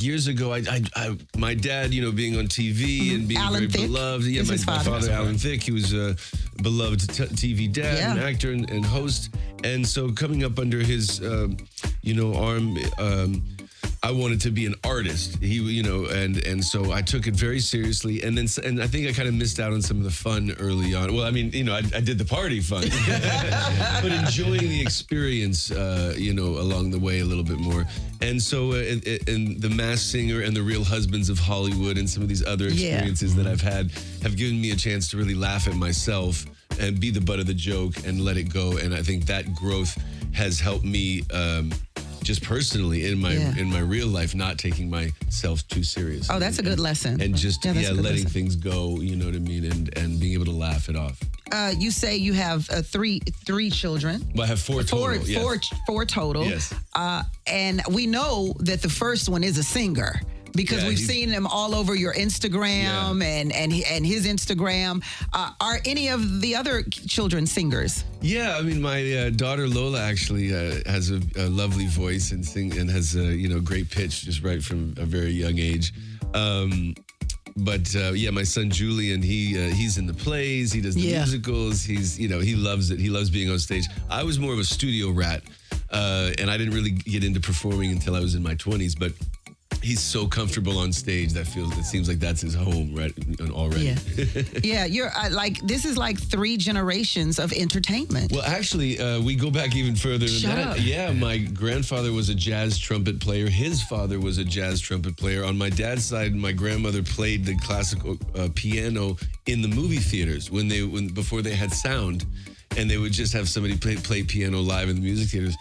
Years ago, my dad, being on TV and being Alan very Thicke beloved. Yeah, my father, Alan Thicke, he was a beloved TV dad and actor and host. And so coming up under his, arm, I wanted to be an artist. And so I took it very seriously. And I think I kind of missed out on some of the fun early on. Well, I mean, I did the party fun, but enjoying the experience, along the way a little bit more. And so, and the Masked Singer and the Real Husbands of Hollywood and some of these other experiences that I've had have given me a chance to really laugh at myself and be the butt of the joke and let it go. And I think that growth has helped me. Just personally in my real life, not taking myself too seriously. Oh, that's a good lesson. And just letting things go, you know what I mean, and being able to laugh it off. You say you have three children. Well, I have four total. Four total. Yes. And we know that the first one is a singer. Because we've seen him all over your Instagram and his Instagram. Are any of the other children singers? Yeah, I mean, my daughter Lola actually has a lovely voice and has great pitch just right from a very young age. But my son Julian, he's in the plays, he does the musicals, he loves it. He loves being on stage. I was more of a studio rat, and I didn't really get into performing until I was in my 20s, but he's so comfortable on stage it seems like that's his home right already. Yeah, you're this is like 3 generations of entertainment. Well, actually, we go back even further than that. Yeah, my grandfather was a jazz trumpet player. His father was a jazz trumpet player. On my dad's side, my grandmother played the classical piano in the movie theaters before they had sound, and they would just have somebody play piano live in the music theaters.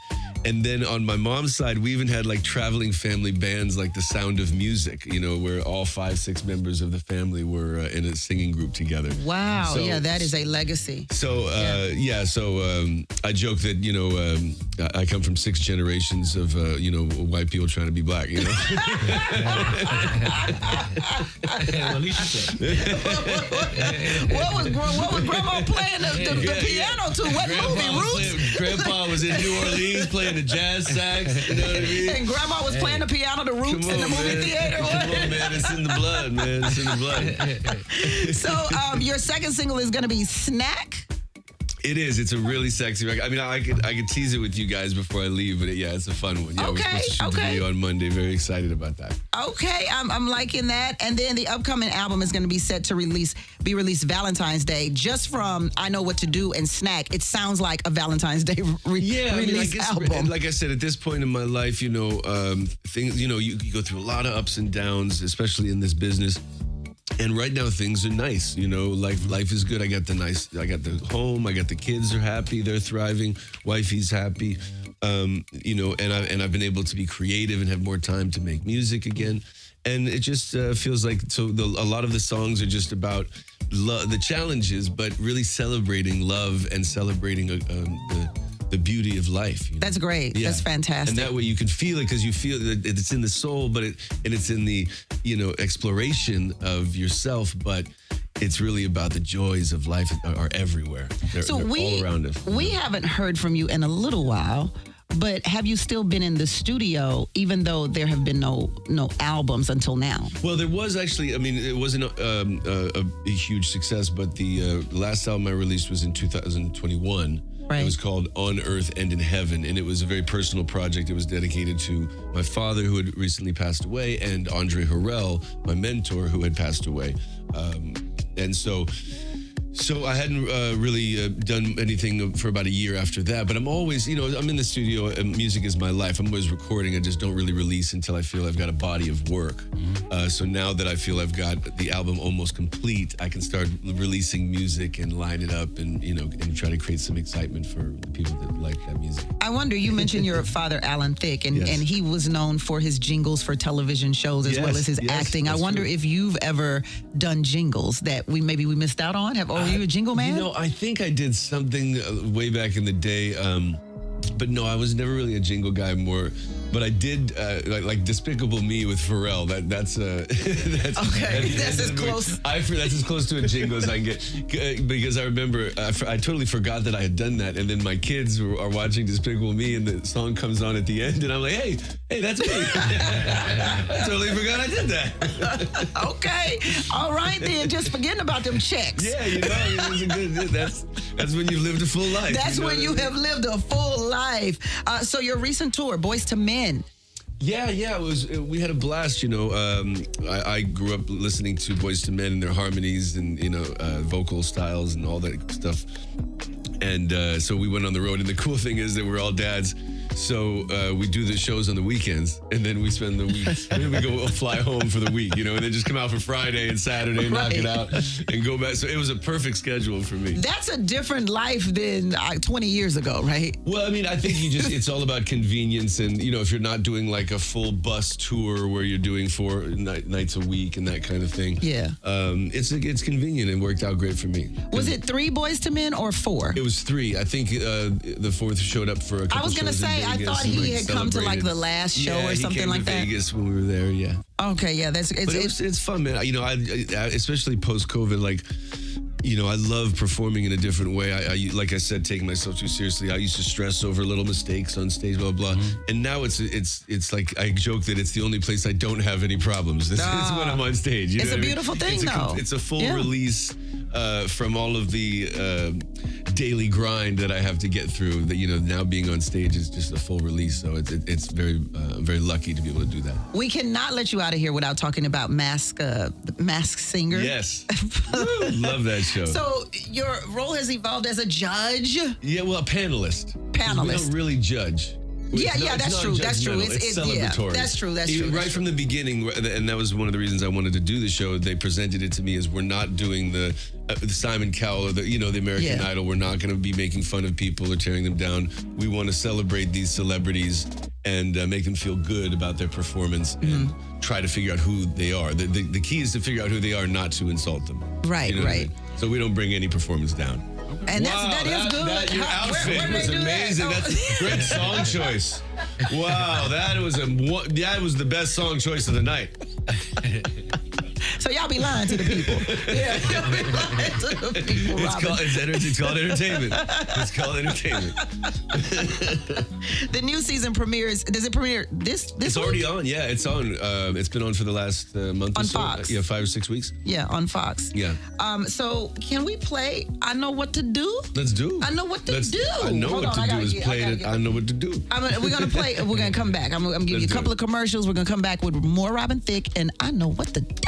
And then on my mom's side, we even had like traveling family bands like the Sound of Music, where all 5-6 members of the family were in a singing group together. Wow. So, that is a legacy. So, I joke that, I come from 6 generations of, white people trying to be black, Well, at least you said. What was Grandma playing the piano to? What movie? Roots? Grandpa was in New Orleans playing the jazz sax, you know what I mean? And Grandma was playing the piano to Roots in the movie theater. Come on, man. It's in the blood, man. It's in the blood. So your second single is going to be Snack? It is. It's a really sexy record. I mean, I could tease it with you guys before I leave, but it's a fun one. Yeah, we're supposed to shoot the video on Monday. Very excited about that. Okay, I'm liking that. And then the upcoming album is going to be set to be released Valentine's Day. Just from I Know What to Do and Snack, it sounds like a Valentine's Day release album. Like I said, at this point in my life, things, you go through a lot of ups and downs, especially in this business. And right now things are nice, life is good. I got the home, I got the kids are happy, they're thriving, wifey's happy, and I've been able to be creative and have more time to make music again. And it just feels like, a lot of the songs are just about the challenges, but really celebrating love and celebrating the beauty of life. That's great. Yeah. That's fantastic. And that way you can feel it because you feel that it's in the soul, but it's in the exploration of yourself. But it's really about the joys of life are everywhere. They're all around us. We haven't heard from you in a little while. But have you still been in the studio, even though there have been no albums until now? Well, there was actually, it wasn't a huge success, but the last album I released was in 2021. Right. It was called On Earth and in Heaven, and it was a very personal project. It was dedicated to my father, who had recently passed away, and Andre Harrell, my mentor, who had passed away. And so I hadn't really done anything for about a year after that, but I'm always, I'm in the studio and music is my life. I'm always recording. I just don't really release until I feel I've got a body of work. Mm-hmm. So now that I feel I've got the album almost complete, I can start releasing music and line it up and, and try to create some excitement for the people that like that music. I wonder, you mentioned your father, Alan Thicke, and he was known for his jingles for television shows as well as his acting. I wonder if you've ever done jingles that we missed out on. Are you a jingle man? I think I did something way back in the day, but no, I was never really a jingle guy. More but I did like Despicable Me with Pharrell. That's okay. That's as close. That's as close to a jingle as I can get, because I remember I totally forgot that I had done that, and then my kids are watching Despicable Me, and the song comes on at the end, and I'm like, hey, that's me. I totally forgot I did that. Okay, all right then. Just forgetting about them checks. Yeah, that's when you've lived a full life. That's when you have lived a full life. So your recent tour, Boys to Men. Yeah, it was. We had a blast. I grew up listening to Boys to Men and their harmonies and vocal styles and all that stuff. And so we went on the road. And the cool thing is that we're all dads. So we do the shows on the weekends, and then we spend the week. And then we go fly home for the week, and then just come out for Friday and Saturday, knock it out, and go back. So it was a perfect schedule for me. That's a different life than 20 years ago, right? Well, I mean, I think it's all about convenience, and if you're not doing like a full bus tour where you're doing 4 nights a week and that kind of thing. Yeah. It's convenient and worked out great for me. Was it 3 Boys to Men or 4? It was 3. I think the 4th showed up for a couple I was going to say, I thought he had come to like the last show or something like that. Yeah, he came to Vegas when we were there, yeah. Okay, yeah, it's fun, man. I especially post-COVID, like, I love performing in a different way. I like I said, taking myself too seriously. I used to stress over little mistakes on stage, blah, blah. And now it's like, I joke that it's the only place I don't have any problems. It's when I'm on stage. It's a beautiful thing, though. It's a full release from all of the daily grind that I have to get through. That now being on stage is just a full release. So it's very very lucky to be able to do that. We cannot let you out of here without talking about Mask Singer. Yes, love that show. So your role has evolved as a judge. Yeah, well, a panelist. Panelist. We don't really judge. That's true. That's true. It's celebratory. Yeah, that's true. That's true. Right from the beginning, and that was one of the reasons I wanted to do the show. They presented it to me as we're not doing the Simon Cowell or the American Idol. We're not going to be making fun of people or tearing them down. We want to celebrate these celebrities and make them feel good about their performance and try to figure out who they are. The key is to figure out who they are, not to insult them. Right. Right. I mean? So we don't bring any performance down. And that is good. Your outfit was amazing. That? That's a great song choice. Wow, that was the best song choice of the night. So y'all be lying to the people. Yeah, y'all be lying to the people. It's called entertainment. It's called entertainment. The new season premieres. Does it premiere this It's week? already on. Yeah, it's on. It's been on for the last month or so. On Fox. 5 or 6 weeks. Yeah, on Fox. Yeah. So can we play I Know What to Do? Let's do. I know what to do. I know what to do is play it. I know what to do. We're gonna play. We're gonna come back. I'm gonna give you a couple of commercials. We're gonna come back with more Robin Thicke and I Know What to Do.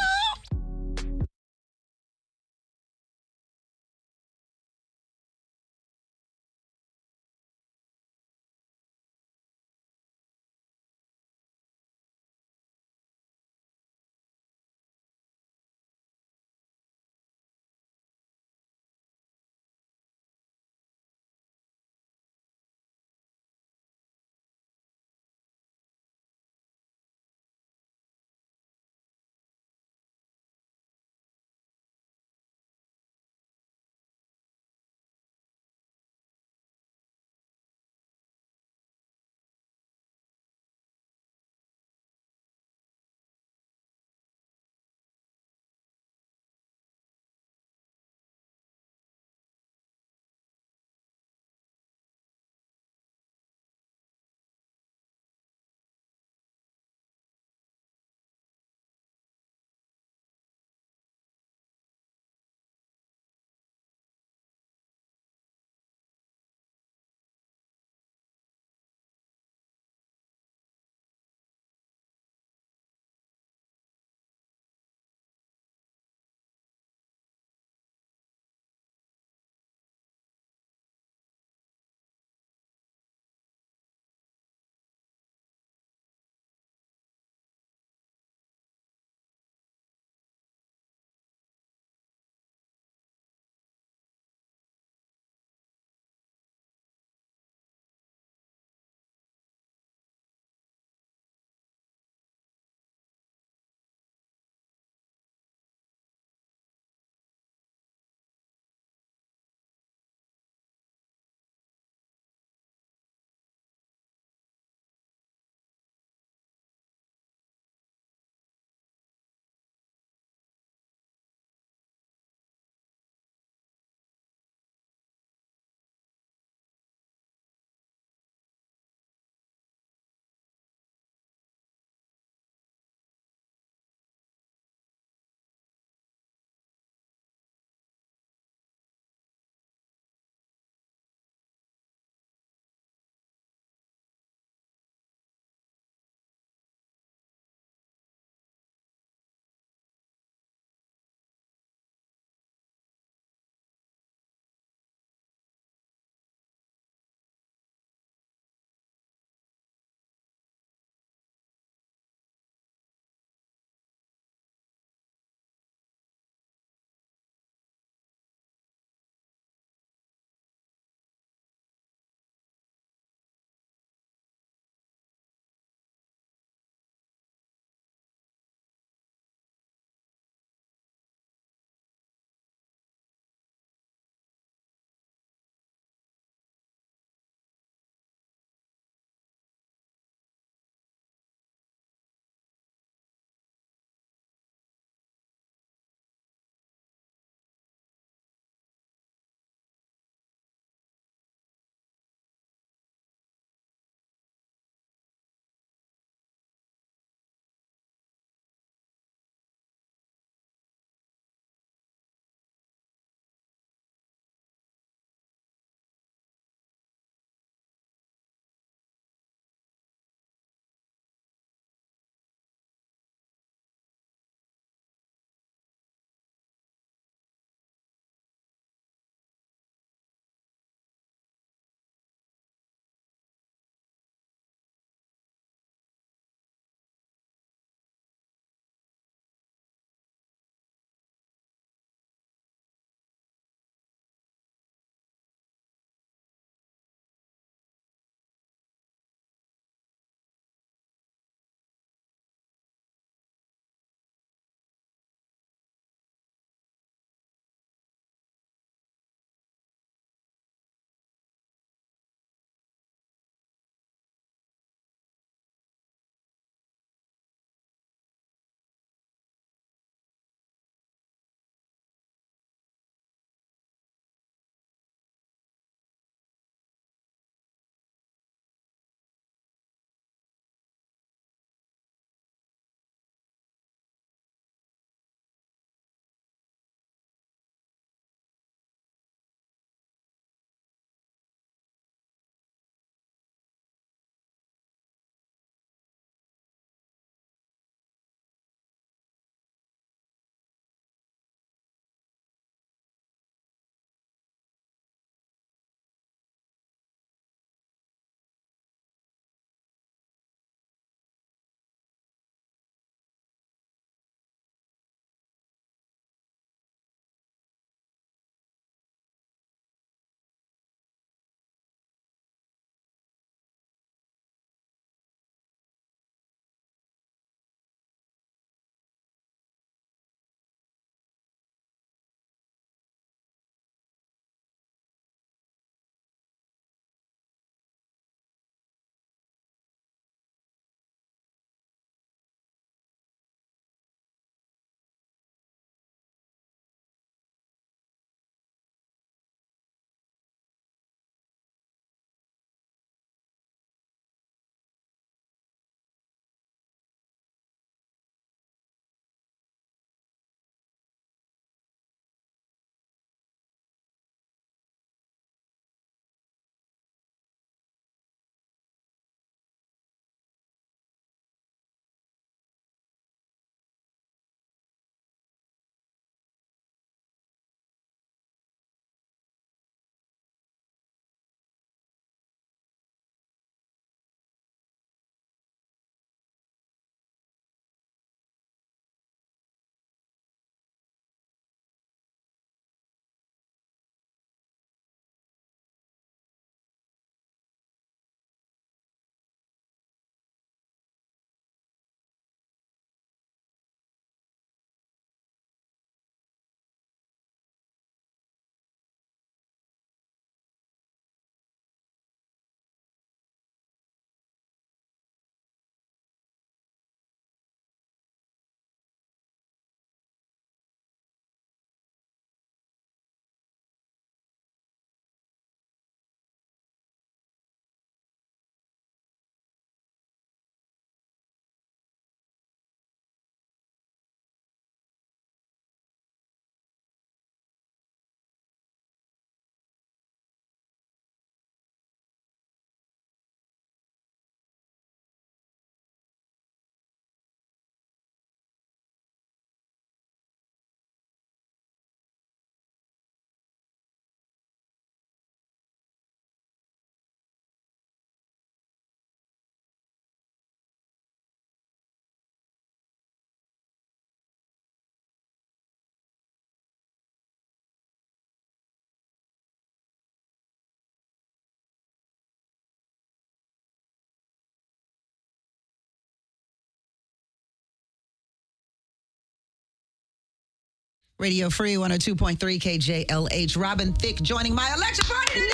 Radio Free 102.3 KJLH. Robin Thicke joining my election party today.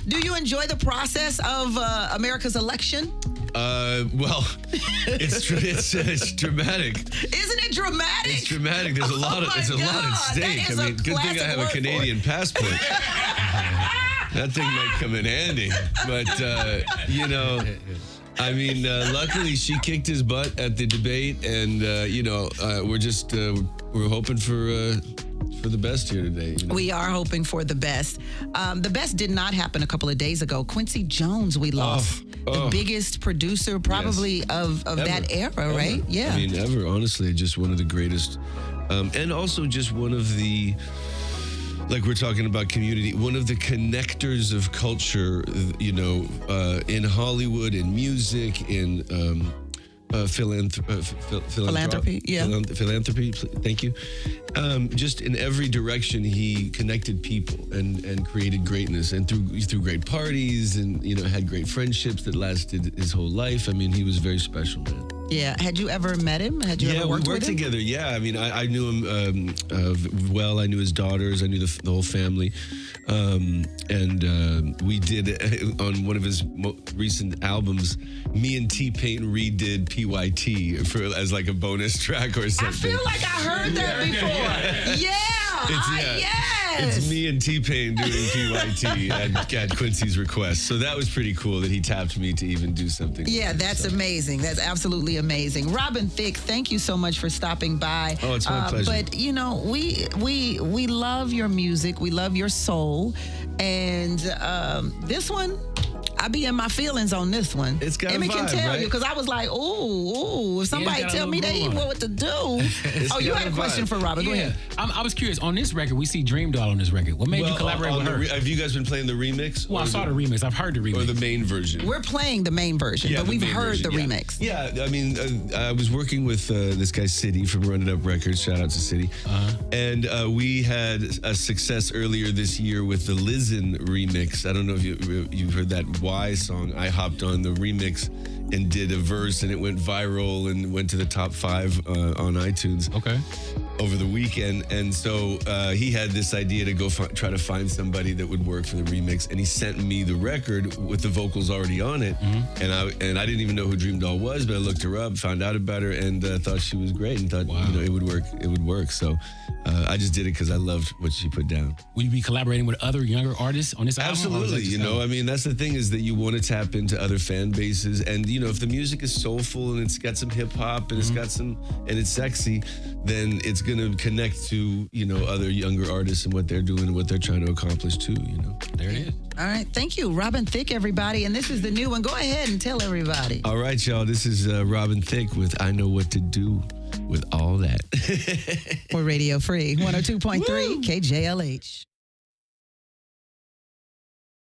Do you enjoy the process of America's election? Well, it's dramatic. Isn't it dramatic? It's dramatic. There's a lot at stake. I mean, good thing I have a Canadian passport. That thing might come in handy. But I mean, luckily she kicked his butt at the debate, and we're hoping for the best here today. You know? We are hoping for the best. The best did not happen a couple of days ago. Quincy Jones, we lost. The biggest producer probably of that era, right? Yeah. I mean, ever, honestly, just one of the greatest. And also just one of the, like we're talking about community, one of the connectors of culture, in Hollywood, in music, in philanthropy. Yeah. Philanthropy. Thank you. Just in every direction, he connected people and created greatness, and through great parties, and had great friendships that lasted his whole life. I mean, he was very special, man. Yeah. Had you ever met him? Had you ever worked we worked with him? together. Yeah. I mean, I knew him well. I knew his daughters. I knew the whole family. We did on one of his recent albums, me and T-Pain redid PYT as like a bonus track or something. I feel like I heard that before. It's me and T-Pain doing PYT at Quincy's request. So that was pretty cool that he tapped me to even do something. Yeah, that's amazing. That's absolutely amazing. Robin Thicke, thank you so much for stopping by. Oh, it's my pleasure. But we love your music. We love your soul. And this one, I be in my feelings on this one. It's got a Emmy can vibe, tell right? you, because I was like, ooh, if somebody tell me they ain't know what to do. You had a question for Robin. Go ahead. I was curious. On this record, we see Dream Doll on this record. What made you collaborate with her? Have you guys been playing the remix? Well, I saw the remix. I've heard the remix. Or the main version? We're playing the main version, but we've heard the remix. Yeah, I mean, I was working with this guy, City, from Run It Up Records. Shout out to City. And we had a success earlier this year with the Lizen remix. I don't know if you've heard that Y song. I hopped on the remix and did a verse, and it went viral and went to the top 5 on iTunes. Okay. Over the weekend, and so he had this idea to go try to find somebody that would work for the remix, and he sent me the record with the vocals already on it, and I didn't even know who Dream Doll was, but I looked her up, found out about her, and thought she was great, and thought it would work. It would work. So I just did it because I loved what she put down. Will you be collaborating with other younger artists on this album? Absolutely. I mean, that's the thing, is that you want to tap into other fan bases, and if the music is soulful and it's got some hip hop and it's got some, and it's sexy, then it's gonna connect to other younger artists and what they're doing and what they're trying to accomplish too. There it is. All right, thank you, Robin Thicke, everybody, and this is the new one. Go ahead and tell everybody. All right, y'all. This is Robin Thicke with "I Know What to Do with All That." For Radio Free 102.3 KJLH.